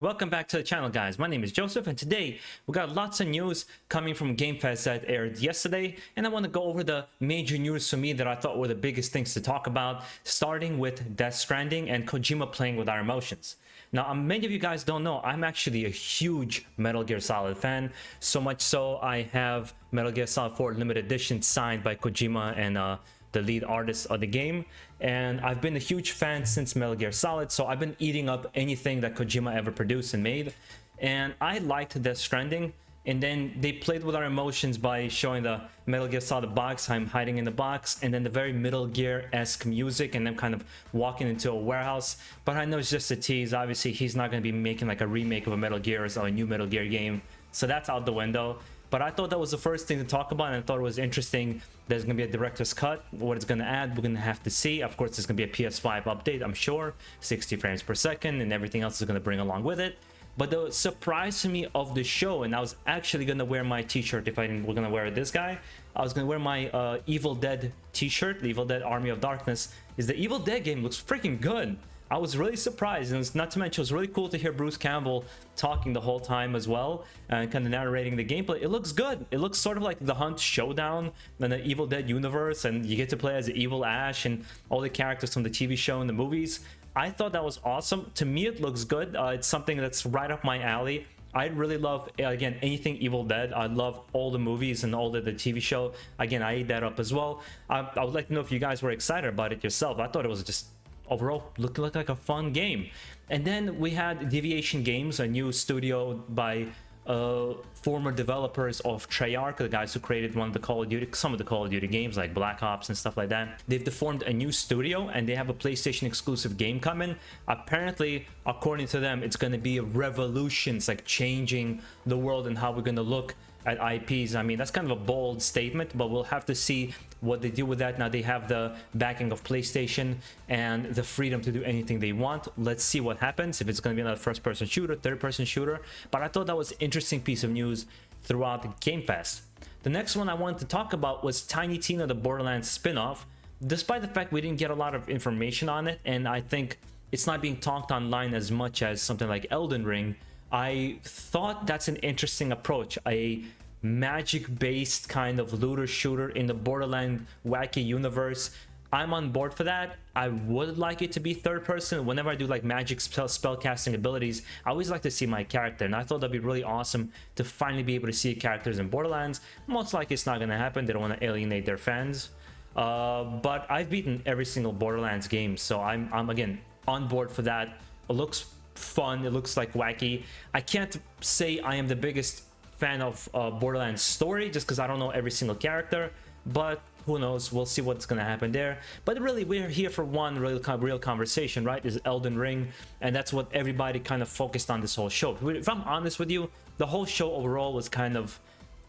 Welcome back to the channel, guys. My name is Joseph, and today we got lots of news coming from Game Fest that aired yesterday, and I want to go over the major news for me that I thought were the biggest things to talk about, starting with Death Stranding and Kojima playing with our emotions. Now, many of you guys don't know, I'm actually a huge Metal Gear Solid fan, so much so I have Metal Gear Solid 4 Limited Edition signed by Kojima and the lead artist of the game, and I've been a huge fan since Metal Gear Solid, so I've been eating up anything that Kojima ever produced and made, and I liked Death Stranding. And then they played with our emotions by showing the Metal Gear Solid box, I'm hiding in the box, and then the very Metal Gear-esque music, and then kind of walking into a warehouse. But I know it's just a tease. Obviously, he's not going to be making like a remake of a Metal Gear or a new Metal Gear game, so that's out the window. But I thought that was the first thing to talk about, and I thought it was interesting. There's going to be a director's cut. What it's going to add, we're going to have to see. Of course, there's going to be a PS5 update, I'm sure, 60 frames per second, and everything else is going to bring along with it. But the surprise to me of the show, and I was actually going to wear my t-shirt if I didn't, we're going to wear this guy. I was going to wear my Evil Dead t-shirt, the Evil Dead Army of Darkness, is the Evil Dead game looks freaking good. I was really surprised, and it's not to mention, it was really cool to hear Bruce Campbell talking the whole time as well, and kind of narrating the gameplay. It looks good. It looks sort of like the Hunt Showdown in the Evil Dead universe, and you get to play as the Evil Ash and all the characters from the TV show and the movies. I thought that was awesome. To me, it looks good. It's something that's right up my alley. I really love, again, anything Evil Dead. I love all the movies and all the TV show. Again, I ate that up as well. I would like to know if you guys were excited about it yourself. I thought it was just overall looked like a fun game. And then we had Deviation Games, a new studio by former developers of Treyarch, the guys who created one of the Call of Duty, some of the Call of Duty games like Black Ops and stuff like that. They've formed a new studio, and they have a PlayStation exclusive game coming. Apparently, according to them, it's going to be a revolution. It's like changing the world and how we're going to look at IPs. I mean, that's kind of a bold statement, but we'll have to see what they do with that. Now they have the backing of PlayStation and the freedom to do anything they want. Let's see what happens, if it's going to be another first-person shooter, third-person shooter. But I thought that was an interesting piece of news throughout the Game Fest. The next one I wanted to talk about was Tiny Tina, the Borderlands spin-off. Despite the fact we didn't get a lot of information on it, and I think it's not being talked online as much as something like Elden Ring, I thought that's an interesting approach. A magic-based kind of looter shooter in the Borderlands wacky universe. I'm on board for that. I would like it to be third person. Whenever I do like magic spell casting abilities, I always like to see my character, and I thought that'd be really awesome to finally be able to see characters in Borderlands. Most likely it's not going to happen. They don't want to alienate their fans. But I've beaten every single Borderlands game, so I'm again on board for that. It looks fun. It looks like wacky. I can't say I am the biggest fan of Borderlands story just because I don't know every single character, but who knows, we'll see what's gonna happen there. But really, we're here for one real conversation, right? Is Elden Ring, and that's what everybody kind of focused on this whole show. If I'm honest with you, the whole show overall was kind of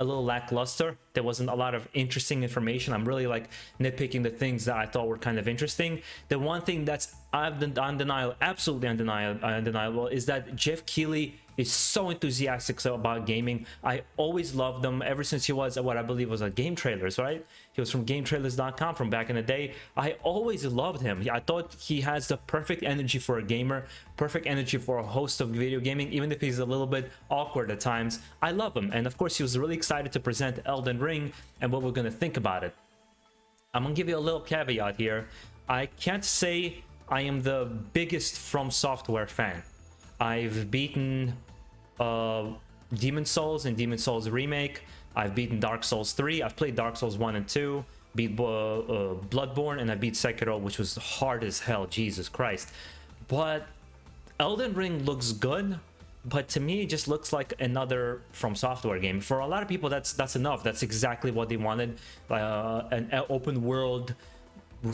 a little lackluster. There wasn't a lot of interesting information. I'm really like nitpicking the things that I thought were kind of interesting. The one thing that's undeniable, absolutely undeniable, is that Geoff Keighley is so enthusiastic about gaming. I always loved him ever since he was what I believe was a Game Trailers, right? He was from GameTrailers.com from back in the day. I always loved him. I thought he has the perfect energy for a gamer, perfect energy for a host of video gaming, even if he's a little bit awkward at times. I love him. And of course, he was really excited to present Elden Ring and what we're going to think about it. I'm going to give you a little caveat here. I can't say I am the biggest From Software fan. I've beaten Demon Souls and Demon Souls Remake. I've beaten Dark Souls 3. I've played Dark Souls 1 and 2. Beat Bloodborne, and I beat Sekiro, which was hard as hell. Jesus Christ. But Elden Ring looks good, but to me it just looks like another From Software game. For a lot of people, that's enough. That's exactly what they wanted. An open world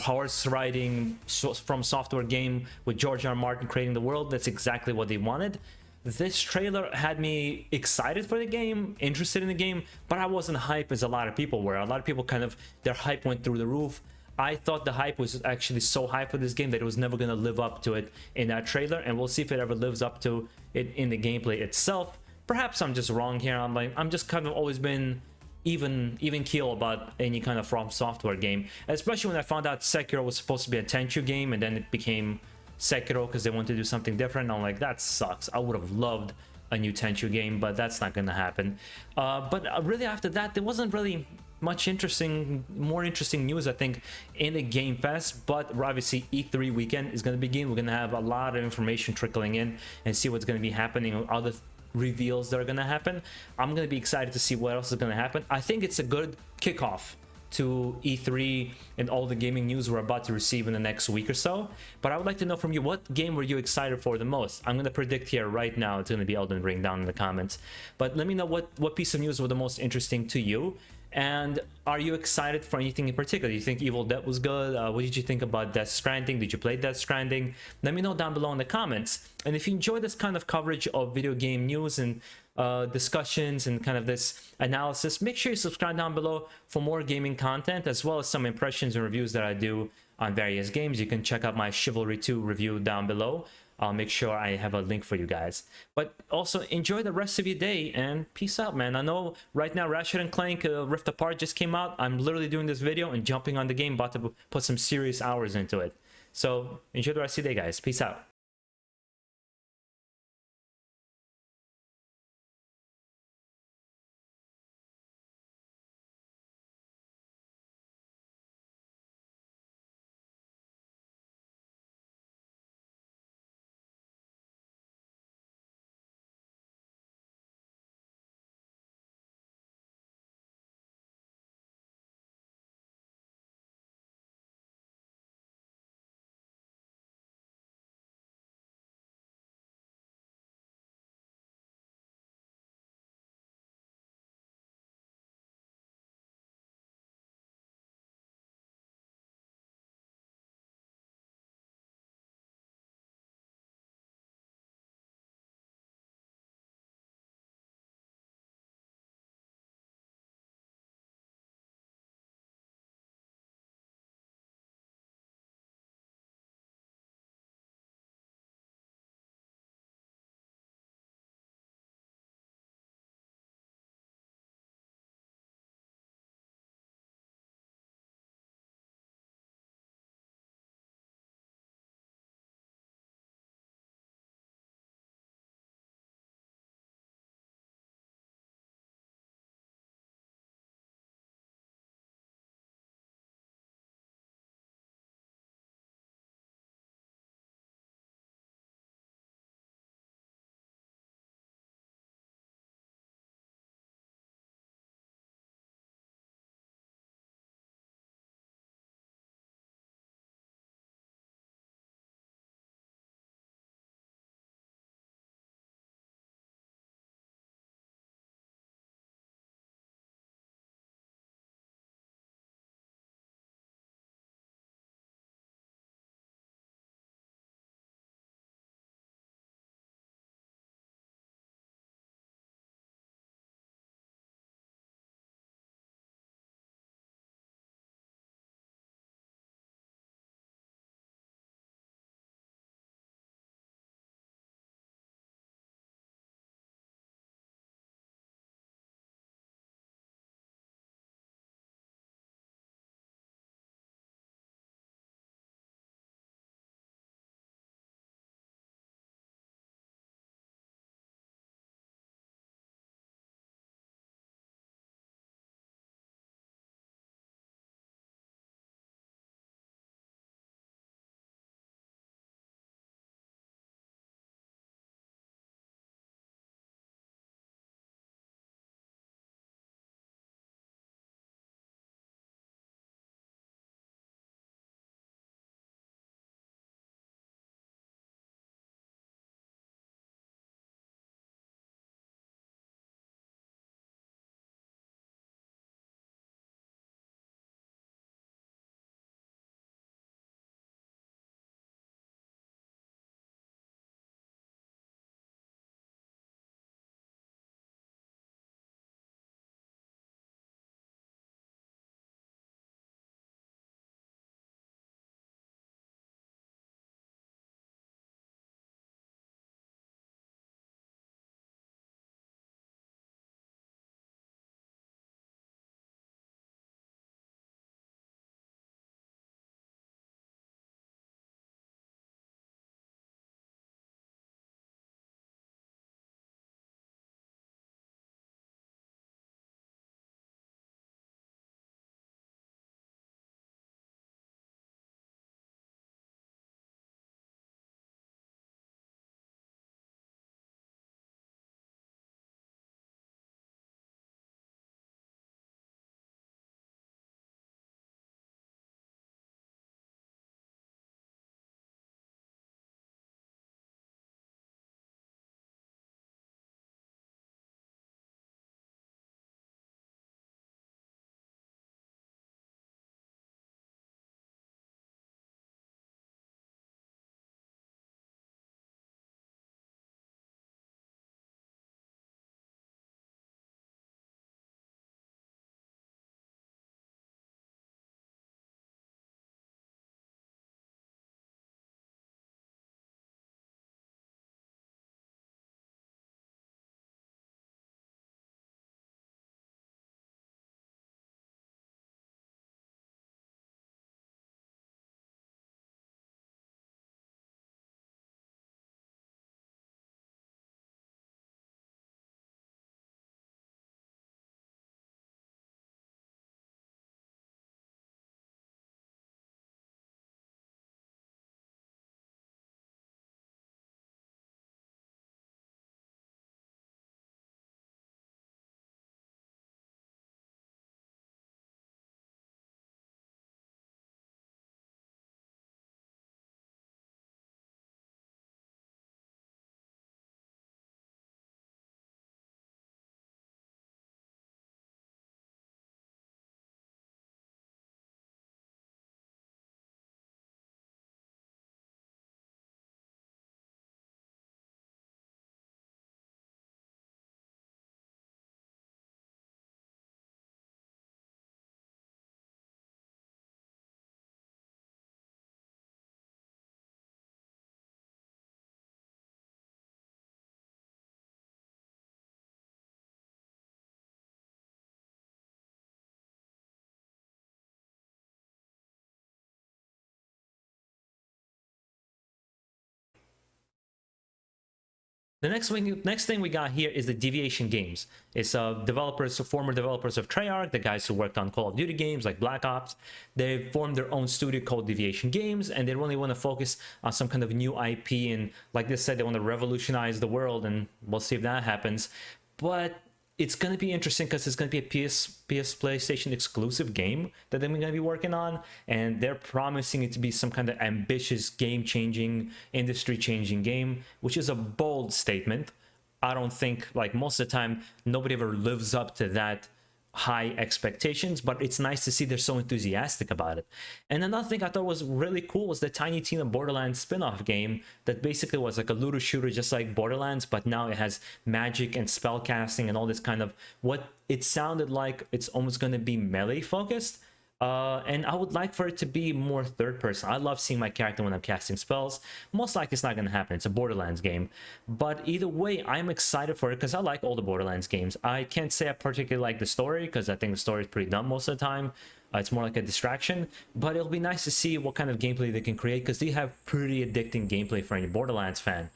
horse riding From Software game with George R. Martin creating the world. That's exactly what they wanted. This trailer had me excited for the game, interested in the game, but I wasn't hyped as a lot of people were. A lot of people kind of, their hype went through the roof. I thought the hype was actually so high for this game that it was never going to live up to it in that trailer, and we'll see if it ever lives up to it in the gameplay itself. Perhaps I'm just wrong here. I'm just kind of always been even keel about any kind of From Software game, especially when I found out Sekiro was supposed to be a Tenchu game, and then it became Sekiro because they want to do something different. I'm like, that sucks. I would have loved a new Tenchu game, but that's not gonna happen. But really after that, there wasn't really much more interesting news, I think, in the Game Fest. But obviously E3 weekend is going to begin. We're going to have a lot of information trickling in and see what's going to be happening, other reveals that are going to happen. I'm going to be excited to see what else is going to happen. I think it's a good kickoff to E3 and all the gaming news we're about to receive in the next week or so. But I would like to know from you, what game were you excited for the most? I'm going to predict here right now it's going to be Elden Ring down in the comments. But let me know what piece of news was the most interesting to you. And are you excited for anything in particular? Do you think Evil Dead was good? What did you think about Death Stranding? Did you play Death Stranding? Let me know down below in the comments. And if you enjoy this kind of coverage of video game news and discussions and kind of this analysis, make sure you subscribe down below for more gaming content, as well as some impressions and reviews that I do on various games. You can check out my Chivalry 2 review down below. I'll make sure I have a link for you guys. But also enjoy the rest of your day and peace out, man. I know right now Ratchet & Clank Rift Apart just came out. I'm literally doing this video and jumping on the game, about to put some serious hours into it. So enjoy the rest of your day, guys. Peace out. The next thing we got here is the Deviation Games. It's developers, former developers of Treyarch, the guys who worked on Call of Duty games like Black Ops. They formed their own studio called Deviation Games, and they really want to focus on some kind of new IP. And like they said, they want to revolutionize the world, and we'll see if that happens. But it's going to be interesting because it's going to be a PS PlayStation exclusive game that they're going to be working on, and they're promising it to be some kind of ambitious, game-changing, industry-changing game, which is a bold statement. I don't think, like, most of the time nobody ever lives up to that high expectations, but it's nice to see they're so enthusiastic about it. And another thing I thought was really cool was the Tiny Tina Borderlands spin-off game that basically was like a looter shooter just like Borderlands, but now it has magic and spell casting and all this kind of, what it sounded like it's almost going to be melee focused. And I would like for it to be more third person. I love seeing my character when I'm casting spells. Most likely it's not going to happen. It's a Borderlands game. But either way, I'm excited for it because I like all the Borderlands games. I can't say I particularly like the story because I think the story is pretty dumb most of the time. It's more like a distraction. But it'll be nice to see what kind of gameplay they can create because they have pretty addicting gameplay for any Borderlands fan.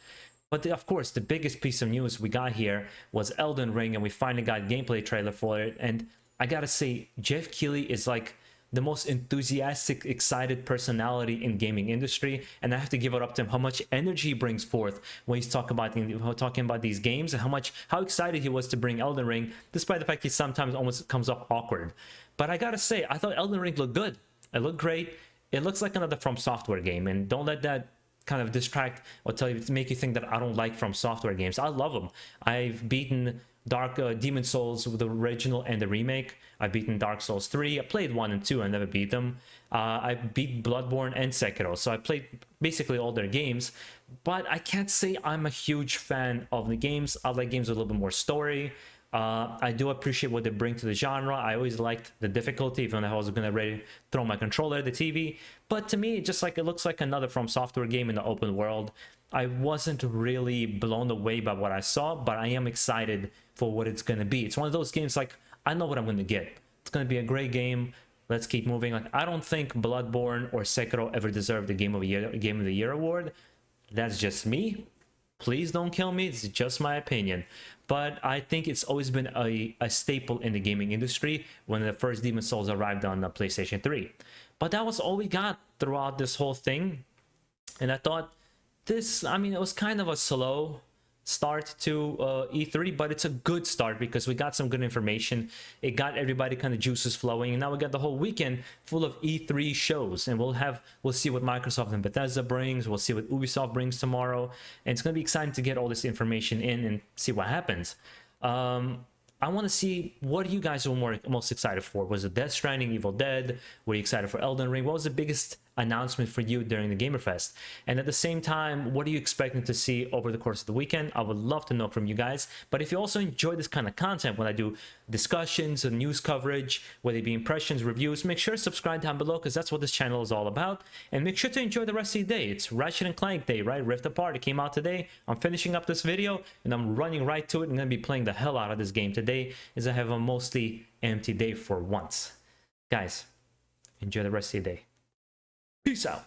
But of course, the biggest piece of news we got here was Elden Ring, and we finally got a gameplay trailer for it. And I gotta say, Geoff Keighley is like the most enthusiastic, excited personality in gaming industry, and I have to give it up to him how much energy he brings forth when he's talking about these games, and how excited he was to bring Elden Ring, despite the fact he sometimes almost comes off awkward. But I gotta say, I thought Elden Ring looked good. It looked great. It looks like another From Software game, and don't let that kind of distract or make you think that I don't like From Software games. I love them. I've beaten Demon Souls with the original and the remake. I've beaten Dark Souls 3. I played 1 and 2. I never beat them. I beat Bloodborne and Sekiro. So I played basically all their games. But I can't say I'm a huge fan of the games. I like games with a little bit more story. I do appreciate what they bring to the genre. I always liked the difficulty, even though I was gonna ready to throw my controller at the TV. But to me, it looks like another From Software game in the open world. I wasn't really blown away by what I saw, but I am excited for what it's gonna be. It's one of those games like, I know what I'm gonna get. It's gonna be a great game. Let's keep moving. Like, I don't think Bloodborne or Sekiro ever deserved the Game of the Year award. That's just me. Please don't kill me. It's just my opinion. But I think it's always been a staple in the gaming industry when the first Demon Souls arrived on the PlayStation 3. But that was all we got throughout this whole thing. And I thought it was kind of a slow start to E3, but it's a good start because we got some good information. It got everybody kind of juices flowing, and now we got the whole weekend full of E3 shows, and we'll see what Microsoft and Bethesda brings. We'll see what Ubisoft brings tomorrow, and it's going to be exciting to get all this information in and see what happens. I want to see, what you guys were most excited for. Was it Death Stranding, Evil Dead? Were you excited for Elden Ring? What was the biggest announcement for you during the Gamerfest? And at the same time, what are you expecting to see over the course of the weekend? I would love to know from you guys. But if you also enjoy this kind of content, when I do discussions and news coverage, whether it be impressions, reviews, make sure to subscribe down below because that's what this channel is all about. And make sure to enjoy the rest of the day. It's Ratchet & Clank Day, right? Rift Apart, it came out today. I'm finishing up this video and I'm running right to it. I'm going to be playing the hell out of this game today as I have a mostly empty day for once. Guys, enjoy the rest of your day. Peace out.